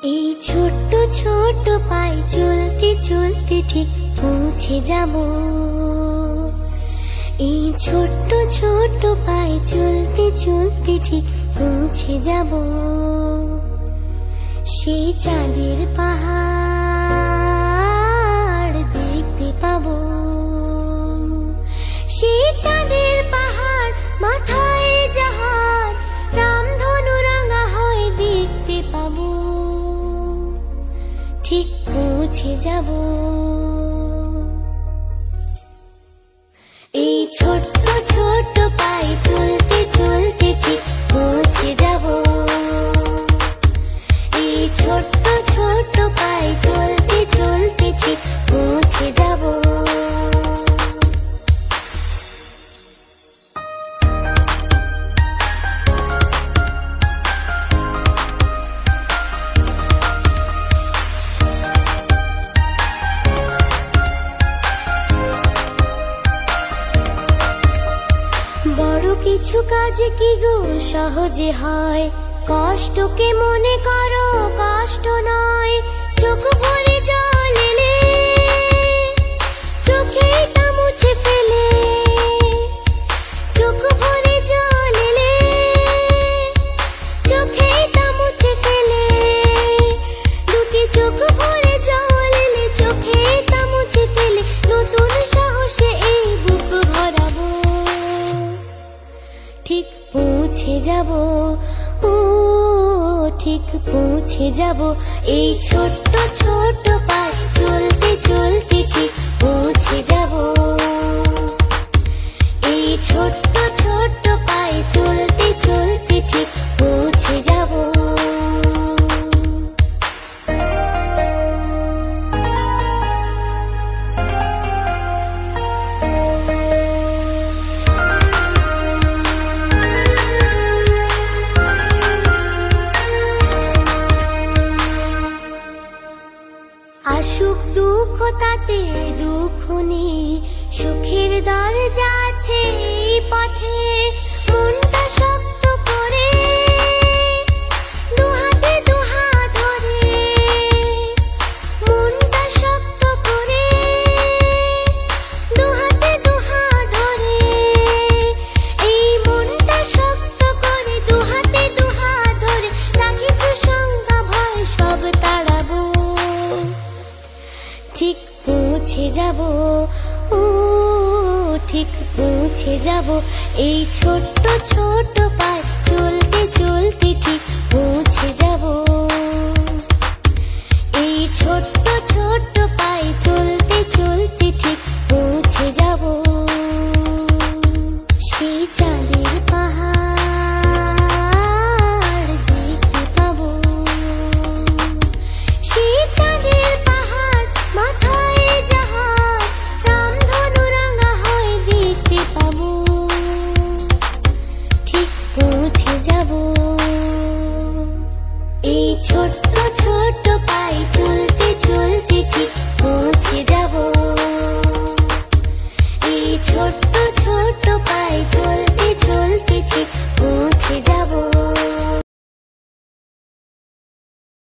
এই ছোট্ট ছোট্ট পায়ে চলতে চলতে ঠিক পৌঁছে যাব। এই ছোট্ট ছোট্ট পায়ে চলতে চলতে ঠিক পৌঁছে যাব। সেই চাঁদের পাহাড় দেখতে পাবো। সেই চাঁদের পাহাড় মাথায় যাহার রামধনু রাঙা হয় দেখতে পাবো। ঠিক পৌঁছে যাব। এই ছোট্ট ছোট্ট পায়ে চলতে চলতে ঠিক পৌঁছে যাব। এই ছোট্ট ছোট্ট পায়ে চলতে চলতে ঠিক পৌঁছে যাব। বড় কিছু কাজ কি গো সহজে হয়, কষ্টকে মনে করো কষ্ট নয়। চোখ ভরে জল এলে চোখেটা মুছে ফেলে, চোখ ভরে জল এলে চোখেটা মুছে ফেলে। দুটি চোখ ভরে জল এলে চোখেটা মুছে ফেলে, নতুন সাহসে এই বুক ভরাবো। ঠিক পৌঁছে যাব, ও ঠিক পৌঁছে যাব। এই ছোট্ট ছোট্ট পায়ে চলতে চলতে ঠিক পৌঁছে যাব। এই ছোট্ট ছোট্ট পায়ে চলতে চলতে ঠিক পৌঁছে যাব। আসুক দুঃখ তাতে দুঃখ নেই, সুখের দরজা আছে এই পথে। মনটা শক্ত করে দুহাতে দুহাত ধরে, মনটা শক্ত করে দুহাতে দুহাত ধরে। এই মনটা শক্ত করে দুহাতে দুহাত ধরে, যা কিছু শঙ্কা ভয় সব তাড়াবো। ঠিক পৌঁছে যাব, ও ঠিক পৌঁছে যাব। এই ছোট্ট ছোট্ট পায়ে চলতে চলতে ঠিক